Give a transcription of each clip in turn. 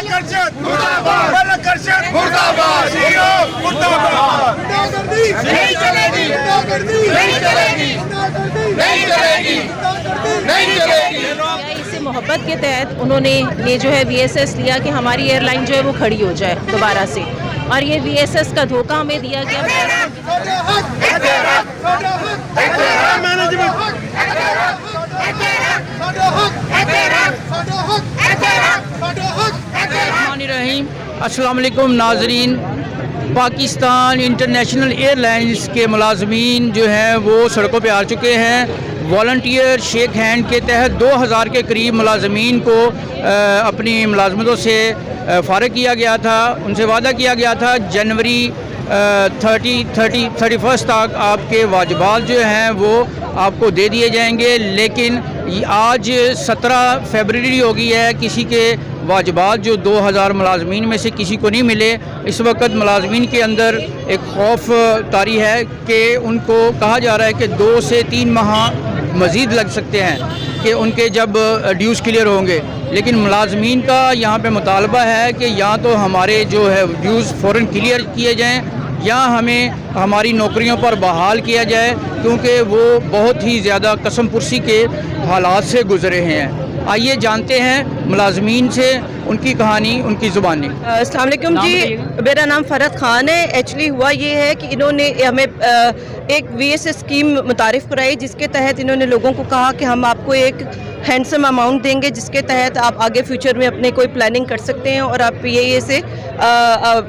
नहीं चलेगी, नहीं चलेगी, नहीं चलेगी, नहीं चलेगी। इससे मोहब्बत के तहत उन्होंने ये जो है VSS लिया कि हमारी एयरलाइन जो है वो खड़ी हो जाए दोबारा से, और ये VSS का धोखा हमें दिया गया। अस्सलाम वालेकुम नाजरीन। पाकिस्तान इंटरनेशनल एयरलाइंस के मुलाजमीन जो हैं वो सड़कों पे आ चुके हैं। वॉलंटियर शेक हैंड के तहत 2000 के करीब मुलाजमीन को अपनी मुलाजमतों से फ़ारिग किया गया था। उनसे वादा किया गया था जनवरी 31 तक आपके वाजिबात जो हैं वो आपको दे दिए जाएंगे, लेकिन आज 17 फरवरी हो गई है, किसी के वाजिबात जो 2000 मुलाजमीन में से किसी को नहीं मिले। इस वक्त मुलाजमीन के अंदर एक खौफ तारी है कि उनको कहा जा रहा है कि 2 से 3 माह मज़ीद लग सकते हैं कि उनके जब ड्यूज़ क्लियर होंगे। लेकिन मुलाजमीन का यहाँ पे मुतालबा है कि या तो हमारे जो है ड्यूज़ फ़ौरन क्लियर किए जाएँ या हमें हमारी नौकरियों पर बहाल किया जाए, क्योंकि वो बहुत ही ज़्यादा कसम पुरसी के हालात से गुज़रे हैं। आइए जानते हैं मुलाजमीन से उनकी कहानी, उनकी ज़ुबानी। अस्सलाम वालेकुम जी, मेरा नाम फ़रहत ख़ान है। एक्चुअली हुआ ये है कि इन्होंने हमें एक VSS स्कीम मुतारिफ़ कराई, जिसके तहत इन्होंने लोगों को कहा कि हम आपको एक हैंडसम अमाउंट देंगे जिसके तहत आप आगे फ्यूचर में अपने कोई प्लानिंग कर सकते हैं और आप PIA से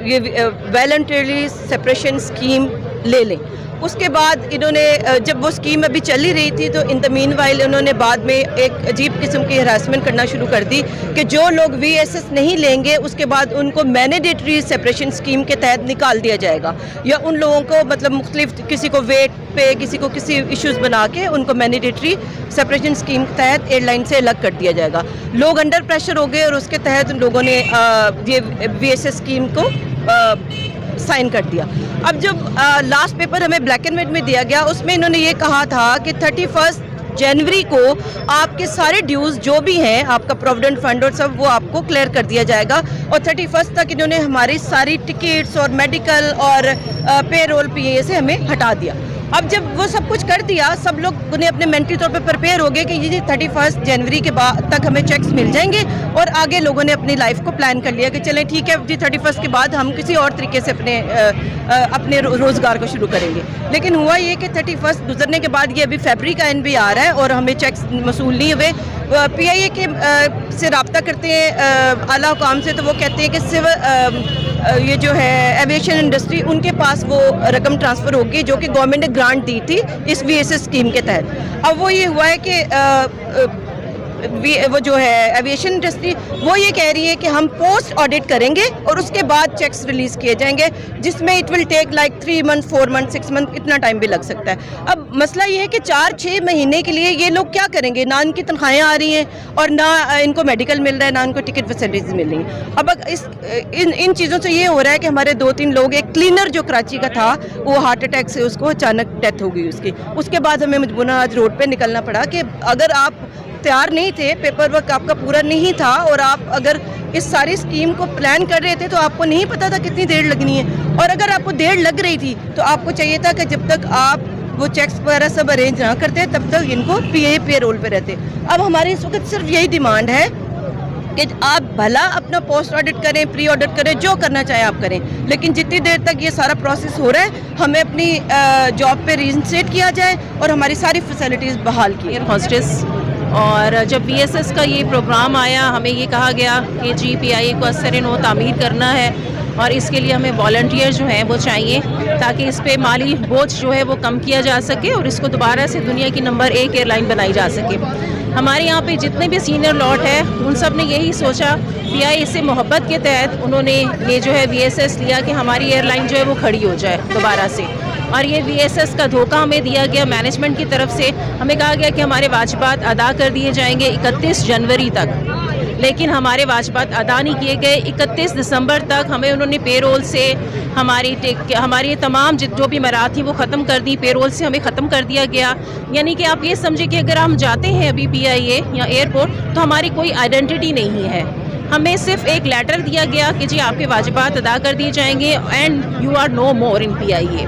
ये वॉलंटरली सेपरेशन स्कीम ले लें। उसके बाद इन्होंने जब वो स्कीम अभी चल ही रही थी तो इन द मीन वाइल उन्होंने बाद में एक अजीब किस्म की हरासमेंट करना शुरू कर दी कि जो लोग VSS नहीं लेंगे उसके बाद उनको मैंडेटरी सेपरेशन स्कीम के तहत निकाल दिया जाएगा, या उन लोगों को मतलब मुख्तलिफ किसी को वेट पे, किसी को किसी इश्यूज़ बना के उनको मैंडेटरी सेपरेशन स्कीम के तहत एयरलाइन से अलग कर दिया जाएगा। लोग अंडर प्रेशर हो गए और उसके तहत उन लोगों ने ये VSS स्कीम को साइन कर दिया। अब जब लास्ट पेपर हमें ब्लैक एंड वाइट में दिया गया, उसमें इन्होंने ये कहा था कि 31 जनवरी को आपके सारे ड्यूज़ जो भी हैं, आपका प्रोविडेंट फंड और सब, वो आपको क्लियर कर दिया जाएगा। और 31 तक इन्होंने हमारी सारी टिकट्स और मेडिकल और पेरोल PIA से हमें हटा दिया। अब जब वो सब कुछ कर दिया, सब लोग उन्हें अपने मेंटली तौर पे प्रिपेयर हो गए कि ये 31 जनवरी के बाद तक हमें चेक्स मिल जाएंगे, और आगे लोगों ने अपनी लाइफ को प्लान कर लिया कि चलें ठीक है जी, 31 के बाद हम किसी और तरीके से अपने रोज़गार को शुरू करेंगे। लेकिन हुआ ये कि 31 गुजरने के बाद ये अभी फरवरी का एंड भी आ रहा है और हमें चेक्स मसूल नहीं हुए। PIA के से रब्ता करते हैं आला हुकाम से, तो वो कहते हैं कि सिविल ये जो है एविएशन इंडस्ट्री, उनके पास वो रकम ट्रांसफ़र होगी जो कि गवर्नमेंट ने ग्रांट दी थी इस VSS स्कीम के तहत। अब वो ये हुआ है कि वो जो है एविएशन इंडस्ट्री वो ये कह रही है कि हम पोस्ट ऑडिट करेंगे और उसके बाद चेक्स रिलीज़ किए जाएंगे, जिसमें it will take like 3 month 4 month 6 month, इतना टाइम भी लग सकता है। अब मसला ये है कि 4-6 महीने के लिए ये लोग क्या करेंगे? ना इनकी तनख्वाहें आ रही हैं और ना इनको मेडिकल मिल रहा है, ना इनको टिकट फैसिलिटीज़ मिल रही हैं। अब इन चीज़ों से ये हो रहा है कि हमारे 2-3 लोग, एक क्लीनर जो कराची का था वो हार्ट अटैक से उसको अचानक डेथ हो गई उसकी। उसके बाद हमें मजबूरन आज रोड पर निकलना पड़ा कि अगर आप तैयार नहीं थे, पेपर वर्क आपका पूरा नहीं था और आप अगर इस सारी स्कीम को प्लान कर रहे थे तो आपको नहीं पता था कितनी देर लगनी है, और अगर आपको देर लग रही थी तो आपको चाहिए था कि जब तक आप वो चेक्स वगैरह सब अरेंज ना करते तब तक इनको PIA पेरोल पे रहते। अब हमारी इस वक्त सिर्फ यही डिमांड है कि आप भला अपना पोस्ट ऑडिट करें, प्री ऑडिट करें, जो करना चाहें आप करें, लेकिन जितनी देर तक ये सारा प्रोसेस हो रहा है हमें अपनी जॉब पे रीइंस्टेट किया जाए और हमारी सारी फैसिलिटीज़ बहाल की। हॉस्टेस और जब VSS का ये प्रोग्राम आया, हमें ये कहा गया कि जी PIA को असर-ए-नौ तामीर करना है और इसके लिए हमें वॉलंटियर जो हैं वो चाहिए ताकि इस पे माली बोझ जो है वो कम किया जा सके और इसको दोबारा से दुनिया की नंबर 1 एयरलाइन बनाई जा सके। हमारे यहाँ पे जितने भी सीनियर लॉट है उन सब ने यही सोचा, PIA से मोहब्बत के तहत उन्होंने ये जो है VSS लिया कि हमारी एयरलाइन जो है वो खड़ी हो जाए दोबारा से, और ये VSS का धोखा हमें दिया गया मैनेजमेंट की तरफ से। हमें कहा गया कि हमारे वाजिबात अदा कर दिए जाएंगे 31 जनवरी तक, लेकिन हमारे वाजिबात अदा नहीं किए गए। 31 दिसंबर तक हमें उन्होंने पेरोल से हमारी तमाम जो भी मराहत थी वो ख़त्म कर दी, पेरोल से हमें ख़त्म कर दिया गया। यानी कि आप ये समझे कि अगर हम जाते हैं अभी PIA या एयरपोर्ट तो हमारी कोई आइडेंटिटी नहीं है, हमें सिर्फ एक लेटर दिया गया कि जी आपके वाजिबात अदा कर दिए जाएंगे and you are no more in PIA।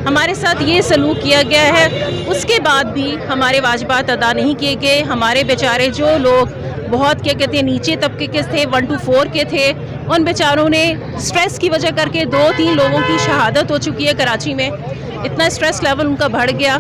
हमारे साथ ये सलूक किया गया है। उसके बाद भी हमारे वाजिबात अदा नहीं किए गए। हमारे बेचारे जो लोग बहुत क्या कहते हैं नीचे तबके के थे, 1 to 4 के थे, उन बेचारों ने स्ट्रेस की वजह करके 2-3 लोगों की शहादत हो चुकी है कराची में। इतना स्ट्रेस लेवल उनका बढ़ गया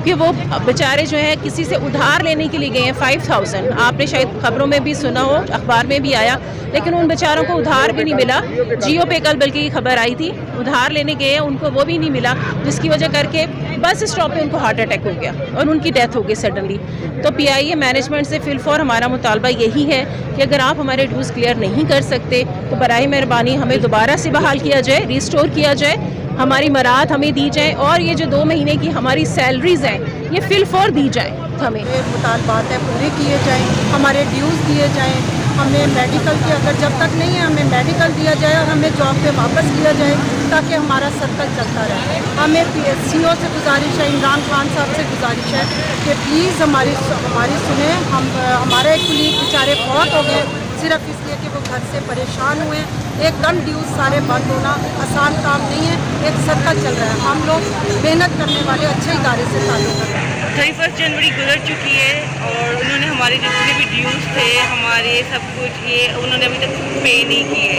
कि वो बेचारे जो है किसी से उधार लेने के लिए गए हैं 5000। आपने शायद खबरों में भी सुना हो, अखबार में भी आया, लेकिन उन बेचारों को उधार भी नहीं मिला। जियो पे कल बल्कि खबर आई थी, उधार लेने गए हैं, उनको वो भी नहीं मिला, जिसकी वजह करके बस स्टॉप पे उनको हार्ट अटैक हो गया और उनकी डेथ हो गई सडनली। तो PIA मैनेजमेंट से फिलफौर हमारा मुतालबा यही है कि अगर आप हमारे ड्यूज़ क्लियर नहीं कर सकते तो बराए मेहरबानी हमें दोबारा से बहाल किया जाए, रिस्टोर किया जाए, हमारी मराहत हमें दी जाए और ये जो 2 महीने की हमारी सैलरीज़ हैं ये फिलफौर दी जाए। हमें मुतालबात है पूरे किए जाएँ, हमारे ड्यूज़ दिए जाएँ, हमें मेडिकल की अगर जब तक नहीं है हमें मेडिकल दिया जाए और हमें जॉब पे वापस किया जाए ताकि हमारा सर्कल चलता रहे। हमें CO से गुजारिश है, इमरान खान साहब से गुजारिश है कि प्लीज़ हमारी सुने। हमारे कुलीग बेचारे बहुत हो गए सिर्फ इसलिए कि वो घर से परेशान हुए। एकदम ड्यूज़ सारे बंद होना आसान काम नहीं है, एक सर्कल चल रहा है। हम लोग मेहनत करने वाले अच्छे इदारे से ताल्लुक़ रखते हैं। 31 जनवरी गुजर चुकी है और उन्होंने हमारे जितने भी ड्यूज़ थे हमारे सब कुछ ये उन्होंने अभी तक पे नहीं किए।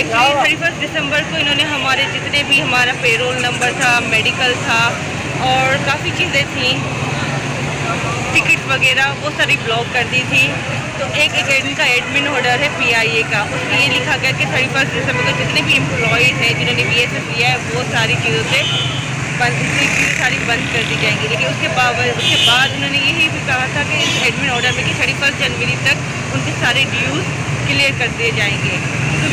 एक्चुअली 31 दिसंबर को इन्होंने हमारे जितने भी हमारा पेरोल नंबर था, मेडिकल था और काफ़ी चीज़ें थी, टिकट्स वगैरह वो सारी ब्लॉक कर दी थी। तो एक इनका एडमिन ऑर्डर है PIA का, उसमें ये लिखा गया कि 31 दिसंबर को जितने भी एम्प्लॉयज़ हैं जिन्होंने VSS लिया है वो सारी चीज़ों से चीज़ें सारी बंद कर दी जाएंगी। लेकिन उसके बाद उन्होंने यही भी कहा था कि इस एडमिन ऑर्डर में कि 31 जनवरी तक उनके सारे ड्यूज़ क्लियर कर दिए जाएंगे। तो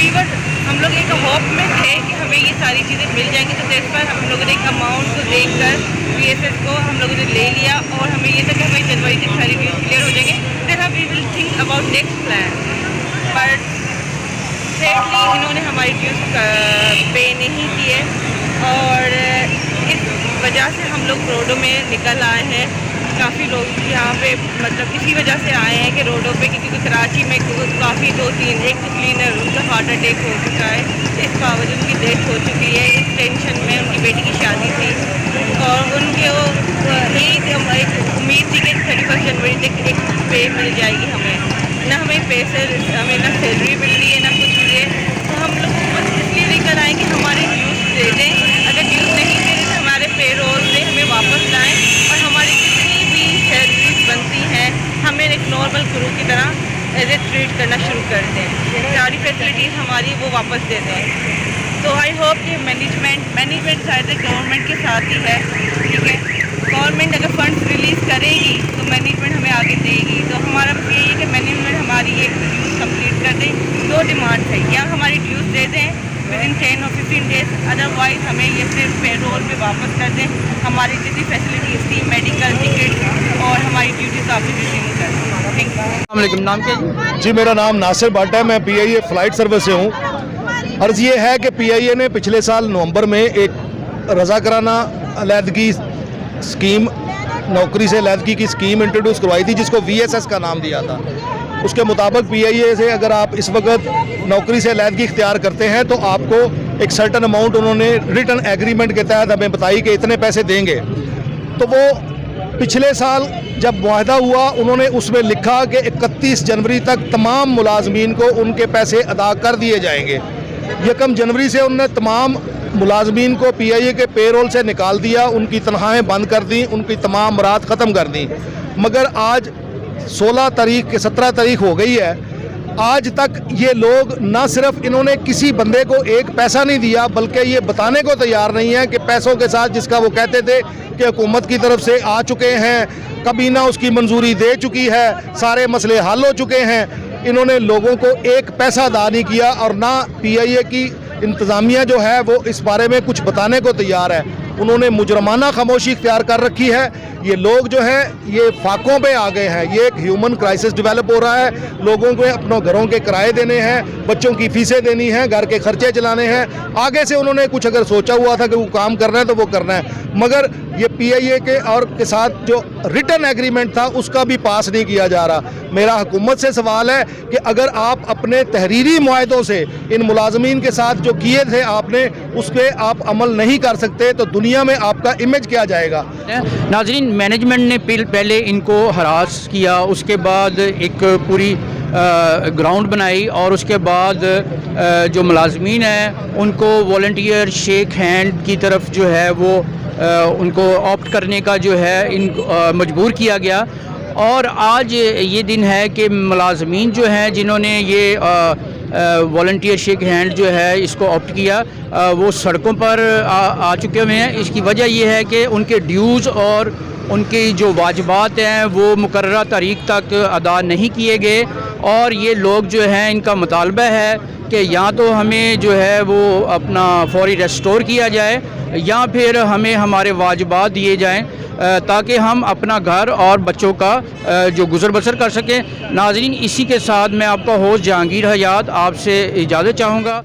हम लोग एक होप में थे कि हमें ये सारी चीज़ें मिल जाएंगी। तो इस पर हम लोगों ने एक अमाउंट को देखकर VSS को हम लोगों ने ले लिया और हमें ये था कि हमें जनवरी तक सारी ड्यूज़ क्लियर हो जाएंगे, then we will think about next plan. But sadly इन्होंने हमारी ड्यूज़ पे नहीं किए और इस वजह से हम लोग रोडों में निकल आए हैं। काफ़ी लोग यहाँ पे मतलब इसी वजह से आए हैं कि रोडों पे, क्योंकि कराची में काफ़ी 2-3 एक क्लीनर उनका हार्ट अटैक हो चुका है, इस बावजूद उनकी डेथ हो चुकी है। इस टेंशन में उनकी बेटी की शादी थी और उनके वो एक उम्मीद थी कि 31 जनवरी तक एक पे मिल जाएगी हमें, ना हमें पैसे हमें ना सैलरी मिल रही है ना कुछ भी है। तो हम लोग बस इसलिए लेकर आए कि हमारे ड्यूज़ दे दें, अगर ड्यूज़ नहीं दे रहे तो हमारे पेरोल से हमें वापस लाएँ और हमारी जितनी भी सैलरीज बनती हैं हमें एक नॉर्मल क्रू की तरह एज ए ट्रीट करना शुरू कर दें, सारी फैसिलिटीज़ हमारी वो वापस दे दें। तो आई होप कि मैनेजमेंट शायद गवर्नमेंट के साथ ही है, ठीक है। गवर्नमेंट अगर फंड्स रिलीज़ करेगी तो मैनेजमेंट हमें आगे देगी। तो हमारा बस यही है कि मैनेजमेंट हमारी ये ड्यूज़ कंप्लीट कर दें। 2 डिमांड है, या हमारी ड्यूज़ दे दें विदिन 10 और 15 डेज, अदरवाइज़ हमें ये सिर्फ पेरोल पे वापस कर दें, हमारी जितनी फैसिलिटीज़ थी मेडिकल टिकट और हमारी ड्यूटीज़ वापस रिज्यूम कर दें। Thank you. अस्सलाम वालेकुम, नाम क्या है? जी मेरा नाम नासिर भट्ट है, मैं PIA फ़्लाइट सर्विस से हूँ। अर्ज़ ये है कि PIA ने पिछले साल नवंबर में एक रज़ाकाराना अलहदगी स्कीम, नौकरी से अलहदगी की स्कीम इंट्रोड्यूस करवाई थी जिसको VSS का नाम दिया था। उसके मुताबिक PIA से अगर आप इस वक्त नौकरी से अलहदगी इख्तियार करते हैं तो आपको एक सर्टन अमाउंट उन्होंने रिटर्न एग्रीमेंट के तहत हमें बताई कि इतने पैसे देंगे। तो वो पिछले साल जब मुआहदा हुआ उन्होंने उसमें लिखा कि 31 जनवरी तक तमाम मुलाजमीन को उनके पैसे अदा कर दिए जाएंगे। 1 जनवरी से उन्होंने तमाम मुलाजमीन को PIA के पेरोल से निकाल दिया, उनकी तनख्वाहें बंद कर दी, उनकी तमाम मराहत ख़त्म कर दी। मगर आज 16 तारीख के 17 तारीख हो गई है, आज तक ये लोग ना सिर्फ इन्होंने किसी बंदे को एक पैसा नहीं दिया बल्कि ये बताने को तैयार नहीं है कि पैसों के साथ जिसका वो कहते थे कि हुकूमत की तरफ से आ चुके हैं, कबीना उसकी मंजूरी दे चुकी है, सारे मसले हल हो चुके हैं, इन्होंने लोगों को एक पैसा अदा नहीं किया और ना PIA की इंतज़ामिया जो है वो इस बारे में कुछ बताने को तैयार है। उन्होंने मुजरमाना खामोशी इख्तियार कर रखी है। ये लोग जो है ये फाकों पे आ गए हैं। ये एक ह्यूमन क्राइसिस डेवलप हो रहा है। लोगों को अपनों घरों के किराए देने हैं, बच्चों की फीसें देनी हैं, घर के खर्चे चलाने हैं। आगे से उन्होंने कुछ अगर सोचा हुआ था कि वो काम करना है तो वो करना है, मगर ये PIA के साथ जो रिटर्न एग्रीमेंट था उसका भी पास नहीं किया जा रहा। मेरा हुकूमत से सवाल है कि अगर आप अपने तहरीरी मुआहदों से इन मुलाजमीन के साथ जो किए थे आपने, उस पर आप अमल नहीं कर सकते तो दुनिया में आपका इमेज क्या जाएगा। नाजरीन, मैनेजमेंट ने पहले इनको हरास किया, उसके बाद एक पूरी ग्राउंड बनाई और उसके बाद जो मुलाजमीन हैं उनको वॉलंटियर शेक हैंड की तरफ जो है वो उनको ऑप्ट करने का जो है मजबूर किया गया। और आज ये दिन है कि मुलाजमीन जो हैं जिन्होंने ये वॉलंटियर शेक हैंड जो है इसको ऑप्ट किया वो सड़कों पर आ चुके हुए हैं। इसकी वजह यह है कि उनके ड्यूज़ और उनकी जो वाजिबात हैं वो मुकर्ररा तारीख तक अदा नहीं किए गए। और ये लोग जो हैं इनका मुतालबा है कि या तो हमें जो है वो अपना फौरी रेस्टोर किया जाए या फिर हमें हमारे वाजिबात दिए जाएं ताकि हम अपना घर और बच्चों का जो गुजर बसर कर सकें। नाज़रीन, इसी के साथ मैं आपका होस्ट जहांगीर हयात आपसे इजाज़त चाहूँगा।